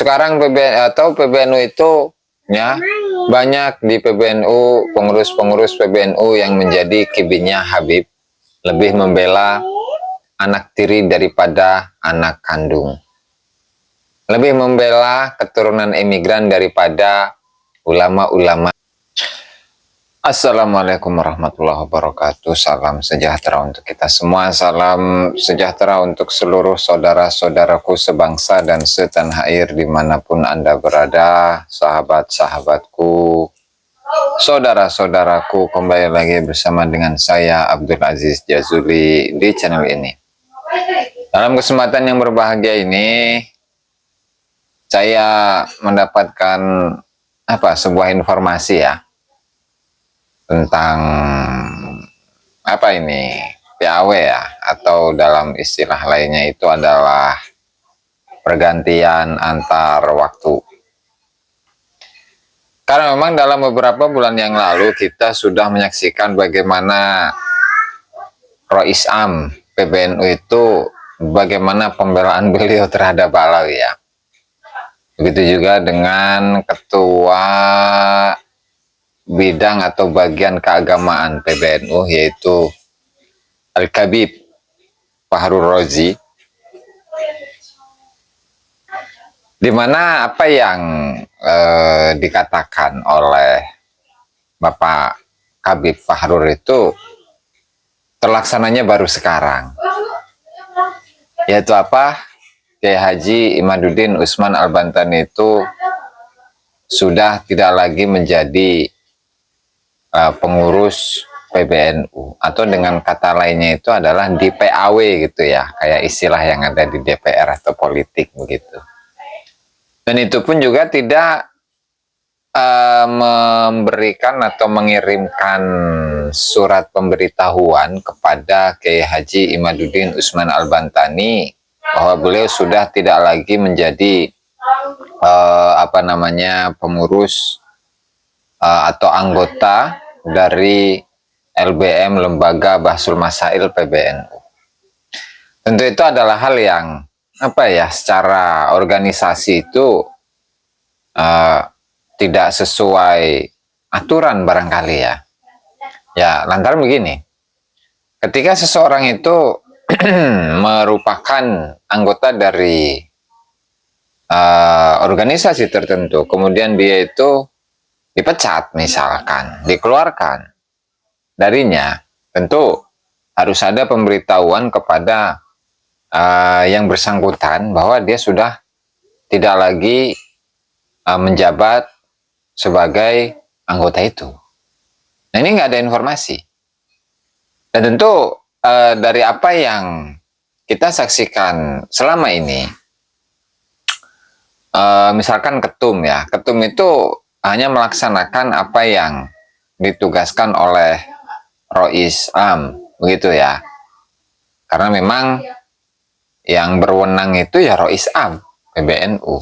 sekarang PBNU itu ya banyak di PBNU, pengurus-pengurus PBNU yang menjadi kibinnya Habib lebih membela anak tiri daripada anak kandung, lebih membela keturunan imigran daripada ulama-ulama. Assalamualaikum warahmatullahi wabarakatuh. Salam sejahtera untuk kita semua. Salam sejahtera untuk seluruh saudara-saudaraku sebangsa dan setanah air dimanapun Anda berada. Sahabat-sahabatku, saudara-saudaraku, kembali lagi bersama dengan saya Abdul Aziz Jazuli di channel ini. Dalam kesempatan yang berbahagia ini, saya mendapatkan sebuah informasi ya tentang PAW ya, atau dalam istilah lainnya itu adalah pergantian antar waktu. Karena memang dalam beberapa bulan yang lalu kita sudah menyaksikan bagaimana Rois Am PBNU itu, bagaimana pembelaan beliau terhadap Alawi ya. Begitu juga dengan ketua bidang atau bagian keagamaan PBNU, yaitu Al-Khabib Fahrul Razi, di mana apa yang dikatakan oleh Bapak Khabib Fahrul itu terlaksananya baru sekarang, yaitu Kiai Haji Imaduddin Usman Al-Bantani itu sudah tidak lagi menjadi pengurus PBNU, atau dengan kata lainnya itu adalah di PAW gitu ya, kayak istilah yang ada di DPR atau politik begitu. Dan itu pun juga tidak memberikan atau mengirimkan surat pemberitahuan kepada Kiai Haji Imaduddin Usman Al-Bantani bahwa beliau sudah tidak lagi menjadi pengurus atau anggota dari LBM, Lembaga Bahsul Masail PBNU. Tentu itu adalah hal yang secara organisasi itu tidak sesuai aturan barangkali ya. Ya, lantaran begini. Ketika seseorang itu merupakan anggota dari organisasi tertentu, kemudian dia itu dipecat misalkan, dikeluarkan darinya, tentu harus ada pemberitahuan kepada yang bersangkutan bahwa dia sudah tidak lagi menjabat sebagai anggota itu. Nah, ini nggak ada informasi. Dan tentu dari apa yang kita saksikan selama ini, misalkan ketum ya, ketum itu hanya melaksanakan apa yang ditugaskan oleh Rois Am, begitu ya. Karena memang yang berwenang itu ya Rois Am PBNU.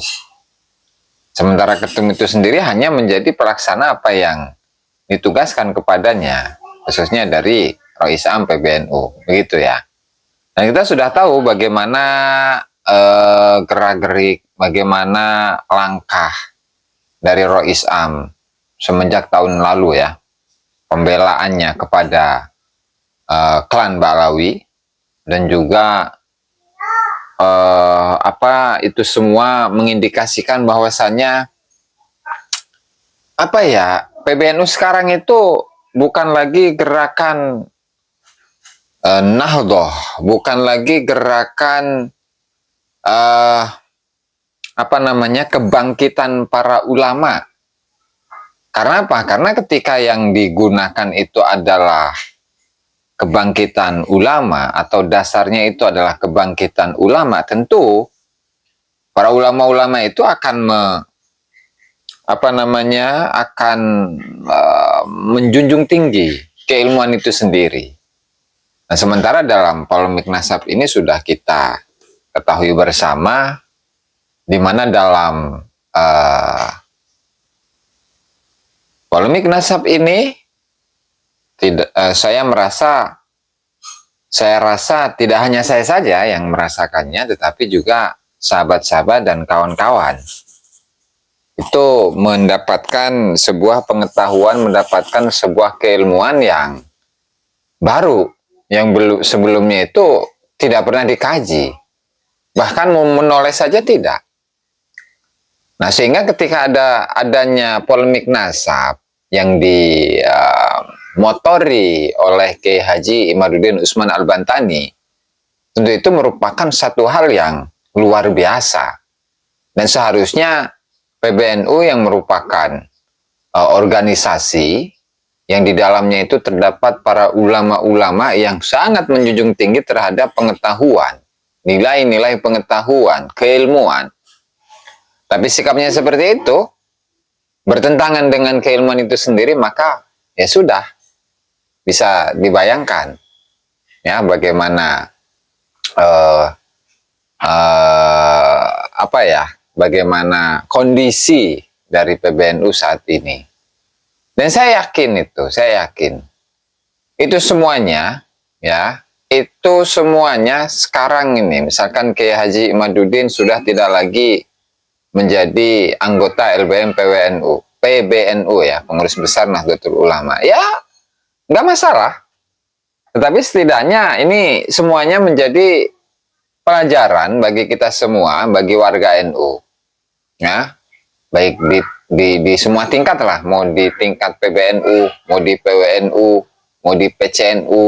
Sementara ketum itu sendiri hanya menjadi pelaksana apa yang ditugaskan kepadanya, khususnya dari Rois Am PBNU, begitu ya. Dan kita sudah tahu bagaimana gerak-gerik, bagaimana langkah dari Rois Am semenjak tahun lalu ya, pembelaannya kepada klan Ba'alawi, dan juga itu semua mengindikasikan bahwasannya PBNU sekarang itu bukan lagi gerakan Nahdlatul, bukan lagi gerakan kebangkitan para ulama. Karena apa? Karena ketika yang digunakan itu adalah kebangkitan ulama, atau dasarnya itu adalah kebangkitan ulama, tentu para ulama-ulama itu akan menjunjung tinggi keilmuan itu sendiri. Nah, sementara dalam polemik nasab ini sudah kita ketahui bersama, di mana dalam polemik nasab ini saya rasa tidak hanya saya saja yang merasakannya, tetapi juga sahabat-sahabat dan kawan-kawan itu mendapatkan sebuah pengetahuan, mendapatkan sebuah keilmuan yang baru, yang belum sebelumnya itu tidak pernah dikaji, bahkan mau menoleh saja tidak. Nah, sehingga ketika adanya polemik nasab yang dimotori oleh Kiai Haji Imaduddin Usman Al-Bantani, tentu itu merupakan satu hal yang luar biasa. Dan seharusnya PBNU yang merupakan organisasi yang di dalamnya itu terdapat para ulama-ulama yang sangat menjunjung tinggi terhadap pengetahuan, nilai-nilai pengetahuan, keilmuan. Tapi sikapnya seperti itu, bertentangan dengan keilmuan itu sendiri, maka ya sudah, bisa dibayangkan ya bagaimana bagaimana kondisi dari PBNU saat ini. Dan saya yakin itu semuanya ya, itu semuanya sekarang ini, misalkan Kiai Haji Imaduddin sudah tidak lagi menjadi anggota LBM PBNU ya, pengurus besar Nahdlatul Ulama, ya nggak masalah. Tetapi setidaknya ini semuanya menjadi pelajaran bagi kita semua, bagi warga NU, ya, baik di semua tingkat lah, mau di tingkat PBNU, mau di PWNU, mau di PCNU,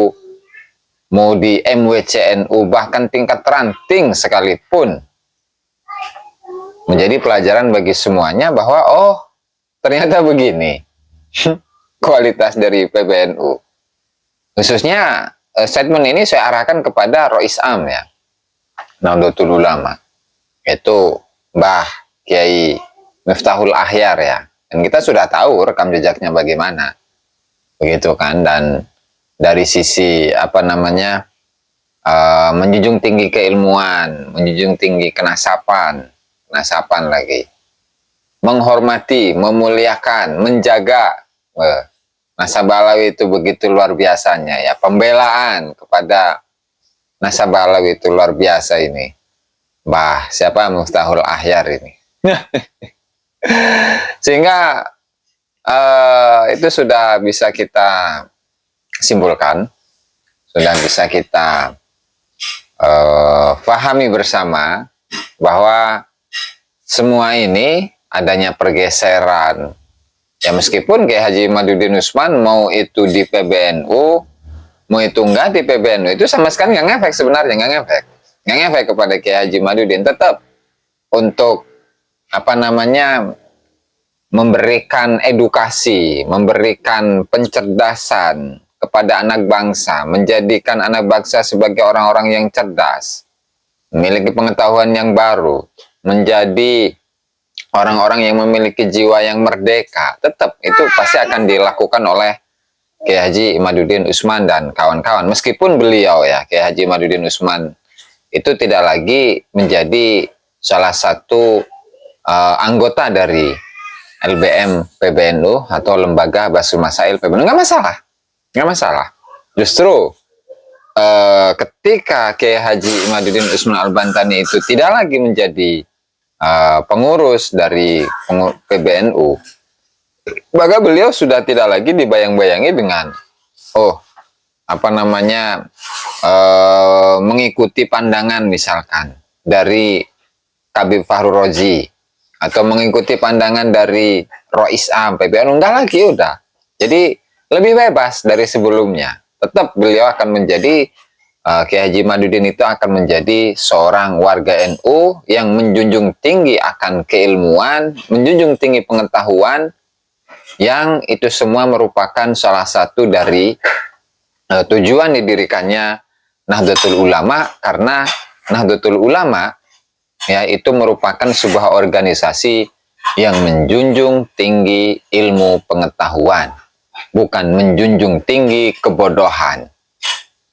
mau di MWCNU, bahkan tingkat ranting sekalipun, menjadi pelajaran bagi semuanya bahwa oh ternyata begini kualitas dari PBNU. Khususnya statement ini saya arahkan kepada Rois Am ya, Nahdlatul Ulama, yaitu Mbah Kiai Miftahul Ahyar ya. Dan kita sudah tahu rekam jejaknya bagaimana, begitu kan. Dan dari sisi menjunjung tinggi keilmuan, menjunjung tinggi kenasapan lagi, menghormati, memuliakan, menjaga nasabah Alawi itu begitu luar biasanya ya. Pembelaan kepada nasabah Alawi itu luar biasa ini. Mbah siapa Miftahul Ahyar ini. Sehingga itu sudah bisa kita simpulkan, sudah bisa kita pahami bersama bahwa semua ini adanya pergeseran. Ya meskipun Kiai Haji Imaduddin Usman mau itu di PBNU, mau itu enggak di PBNU, itu sama sekali nggak ngefek sebenarnya, nggak ngefek kepada Kiai Haji Imaduddin. Tetap untuk memberikan edukasi, memberikan pencerdasan kepada anak bangsa, menjadikan anak bangsa sebagai orang-orang yang cerdas, memiliki pengetahuan yang baru, menjadi orang-orang yang memiliki jiwa yang merdeka. Tetap itu pasti akan dilakukan oleh Kiai Haji Imaduddin Usman dan kawan-kawan. Meskipun beliau ya, Kiai Haji Imaduddin Usman itu tidak lagi menjadi salah satu anggota dari LBM PBNU atau Lembaga Basul Masail PBNU, nggak masalah. Justru ketika Kiai Haji Imaduddin Usman Al-Bantani itu tidak lagi menjadi pengurus dari PBNU, maka beliau sudah tidak lagi dibayang-bayangi dengan mengikuti pandangan misalkan dari Habib Fahru Rozi atau mengikuti pandangan dari Rois Am PBNU. Enggak lagi, udah. Jadi lebih bebas dari sebelumnya. Tetap beliau akan menjadi Kiai Haji Imaduddin itu akan menjadi seorang warga NU yang menjunjung tinggi akan keilmuan, menjunjung tinggi pengetahuan, yang itu semua merupakan salah satu dari tujuan didirikannya Nahdlatul Ulama, karena Nahdlatul Ulama ya itu merupakan sebuah organisasi yang menjunjung tinggi ilmu pengetahuan, bukan menjunjung tinggi kebodohan.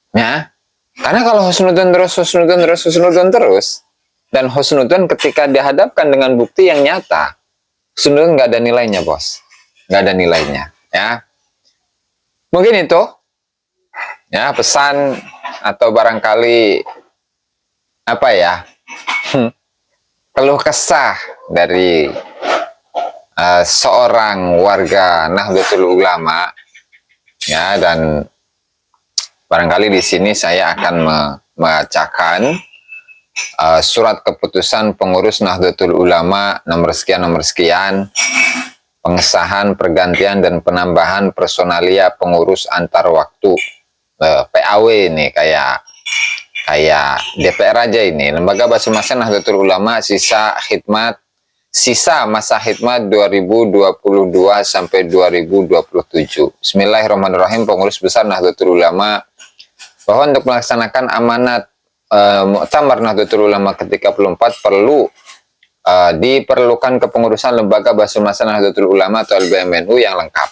Ya, karena kalau husnudon terus, dan husnudon ketika dihadapkan dengan bukti yang nyata, husnudon nggak ada nilainya, bos, nggak ada nilainya. Ya, mungkin itu ya pesan atau barangkali keluh kesah dari seorang warga Nahdlatul Ulama ya, dan barangkali di sini saya akan membacakan surat keputusan pengurus Nahdlatul Ulama nomor sekian, pengesahan pergantian dan penambahan personalia pengurus antar waktu. PAW ini kayak DPR aja ini. Lembaga Basul Masyar Nahdlatul Ulama sisa masa khidmat 2022 sampai 2027. Bismillahirrahmanirrahim. Pengurus besar Nahdlatul Ulama bahwa untuk melaksanakan amanat Muktamar Nahdlatul Ulama ke-34 diperlukan kepengurusan Lembaga Basul Masyar Nahdlatul Ulama atau LBMNU yang lengkap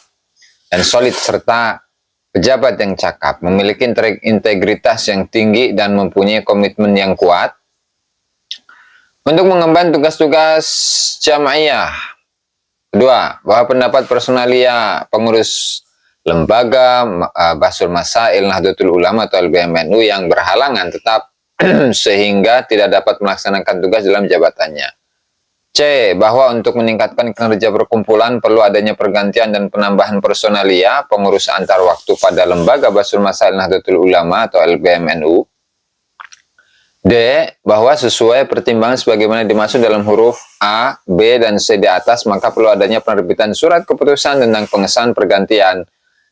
dan solid, serta pejabat yang cakap, memiliki integritas yang tinggi dan mempunyai komitmen yang kuat untuk mengemban tugas-tugas jamaiyah. Kedua, bahwa pendapat personalia pengurus Lembaga Basul Masail Nahdlatul Ulama atau LBMNU yang berhalangan tetap sehingga tidak dapat melaksanakan tugas dalam jabatannya. C. Bahwa untuk meningkatkan kinerja perkumpulan perlu adanya pergantian dan penambahan personalia pengurus antar waktu pada Lembaga Basul Masail Nahdlatul Ulama atau LBMNU. D. Bahwa sesuai pertimbangan sebagaimana dimaksud dalam huruf A, B, dan C di atas, maka perlu adanya penerbitan surat keputusan tentang pengesahan pergantian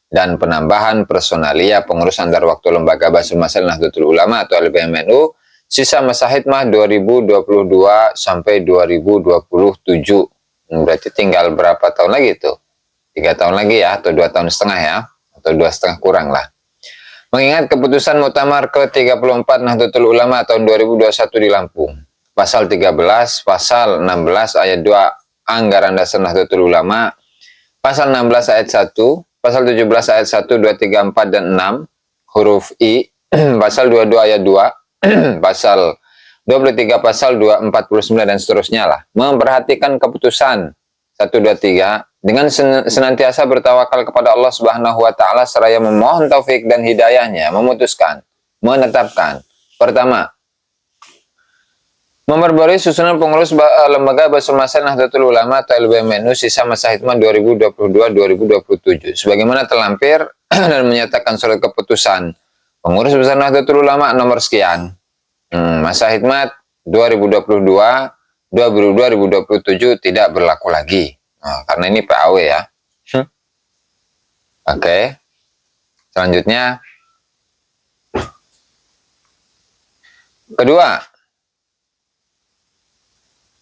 dan penambahan personalia pengurus antar waktu Lembaga Basul Masail Nahdlatul Ulama atau LBMNU sisa masa khidmah 2022 sampai 2027. Berarti tinggal berapa tahun lagi tuh? 3 tahun lagi ya, atau 2,5 tahun ya, atau 2,5 kurang lah. Mengingat keputusan Muktamar ke-34 Nahdlatul Ulama tahun 2021 di Lampung, pasal 13, pasal 16 ayat 2 Anggaran Dasar Nahdlatul Ulama, pasal 16 ayat 1, pasal 17 ayat 1, 2, 3, 4, dan 6, huruf I, pasal 22 ayat 2, pasal 23, pasal 249, dan seterusnya lah. Memperhatikan keputusan 1, 2, 3, dengan senantiasa bertawakal kepada Allah Subhanahu wa Ta'ala, seraya memohon taufik dan hidayahnya, memutuskan, menetapkan. Pertama, memperbarui susunan pengurus Lembaga Basul Masyar Nahdlatul Ulama atau LBMNU sisa masa khidmat 2022-2027 sebagaimana terlampir dan menyatakan surat keputusan pengurus besar Nahdlatul Ulama nomor sekian, masa khidmat 2022-2027 tidak berlaku lagi. Nah, karena ini PAW ya. Oke. Selanjutnya, kedua,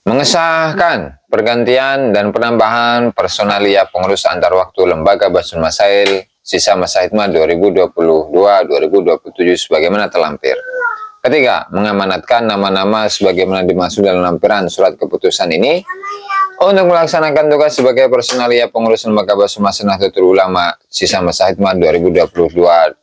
mengesahkan pergantian dan penambahan personalia pengurus antar waktu Lembaga Basul Masail sisa masa khidmat 2022-2027 sebagaimana terlampir. Ketiga, mengamanatkan nama-nama sebagaimana dimaksud dalam lampiran surat keputusan ini untuk melaksanakan tugas sebagai personalia pengurus Lembaga Basul Masyar Nahdlatul Ulama sisa masa khidmat 2022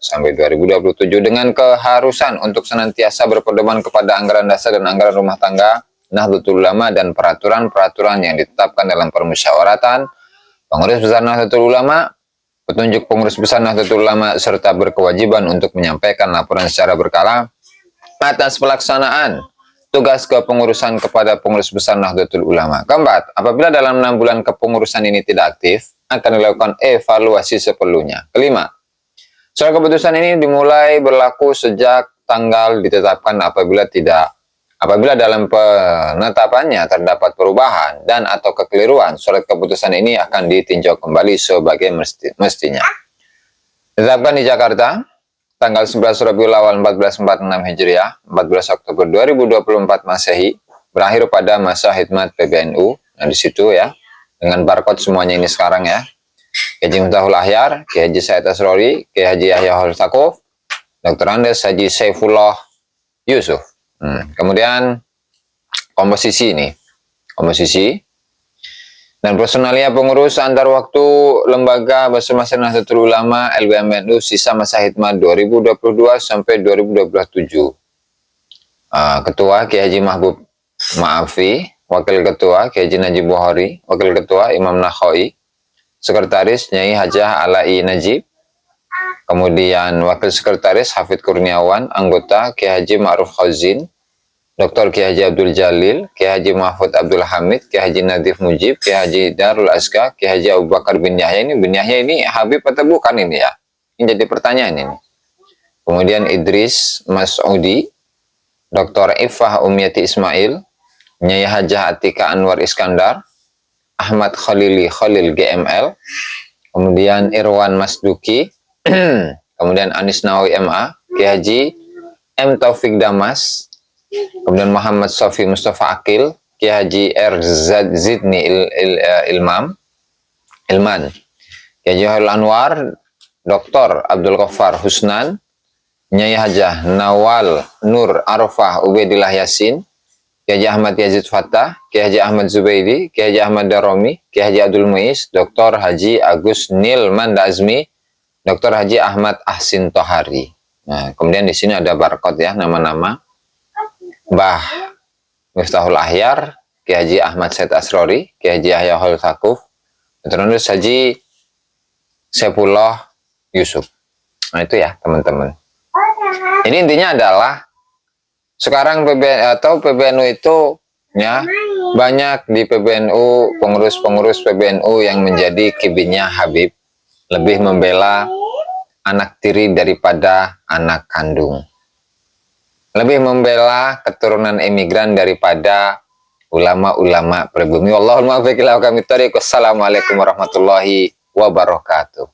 sampai 2027 dengan keharusan untuk senantiasa berpedoman kepada anggaran dasar dan anggaran rumah tangga Nahdlatul Ulama dan peraturan-peraturan yang ditetapkan dalam permusyawaratan pengurus besar Nahdlatul Ulama, petunjuk pengurus besar Nahdlatul Ulama, serta berkewajiban untuk menyampaikan laporan secara berkala atas pelaksanaan tugas kepengurusan kepada pengurus besar Nahdlatul Ulama. Keempat, apabila dalam 6 bulan kepengurusan ini tidak aktif, akan dilakukan evaluasi seperlunya. Kelima, surat keputusan ini dimulai berlaku sejak tanggal ditetapkan. Apabila dalam penetapannya terdapat perubahan dan atau kekeliruan, surat keputusan ini akan ditinjau kembali sebagai mestinya. Ditetapkan di Jakarta tanggal 11 Rabiul Awal 1446 Hijriah, 14 Oktober 2024 Masehi, berakhir pada masa khidmat PBNU. Nah, di situ ya, dengan barcode semuanya ini sekarang ya. Kiai Haji Miftahul Ahyar, Kiai Haji Said Asrori, Kiai Haji Yahya Holstakuf, Dr. Andes Haji Saifullah Yusuf. Kemudian komposisi ini, komposisi dan personalia pengurus antar waktu Lembaga Basul Masyar Nahdlatul Ulama LBMNU sisa masa khidmat 2022 sampai 2027. Ketua Kiai Haji Mahbub Ma'afi, Wakil Ketua Kiai Haji Najib Bukhari, Wakil Ketua Imam Nakha'i, Sekretaris Nyai Hajah Alai Najib, kemudian Wakil Sekretaris Hafid Kurniawan, anggota Kiai Haji Ma'ruf Khazin, Dr. Kiai Haji Abdul Jalil, Kiai Haji Mahfud Abdul Hamid, Kiai Haji Nadif Mujib, Kiai Haji Darul Azka, Kiai Haji Abu Bakar bin Yahya. Bin Yahya ini Habib atau bukan ini ya? Ini jadi pertanyaan ini. Kemudian Idris Mas'udi, Dr. Ifah Umyati Ismail, Nyai Hajah Atika Anwar Iskandar, Ahmad Khalili Khalil GML, kemudian Irwan Masduki, kemudian Anis Nawawi MA, Kiai Haji M. Taufik Damas, kemudian Muhammad Sofi Mustafa Akil, Kiai Haji R. Zidni Ilman, Kiai Haji Hairul Anwar, Dr. Abdul Ghaffar Husnan, Nyai Hajah Nawal Nur Arafah Ubaidillah Yasin, Kiai Haji Ahmad Yazid Fattah, Kiai Haji Ahmad Zubaidi, Kiai Haji Ahmad Daromi, Kiai Haji Abdul Muiz, Dr. Haji Agus Nil Mandazmi, Dr. Haji Ahmad Ahsin Tohari. Nah, kemudian di sini ada barcode ya, nama-nama. Mbah Miftahul Ahyar, Kiai Haji Ahmad Said Asrori, Kiai Haji Yahya Hol Takuf, terus Haji Saifullah Yusuf. Nah itu ya teman-teman. Ini intinya adalah sekarang PBNU itu ya banyak di PBNU, pengurus-pengurus PBNU yang menjadi kibinnya Habib lebih membela anak tiri daripada anak kandung. Lebih membela keturunan imigran daripada ulama-ulama pribumi. Wallahul muwaffiq ila aqwamit thoriq. Wassalamualaikum warahmatullahi wabarakatuh.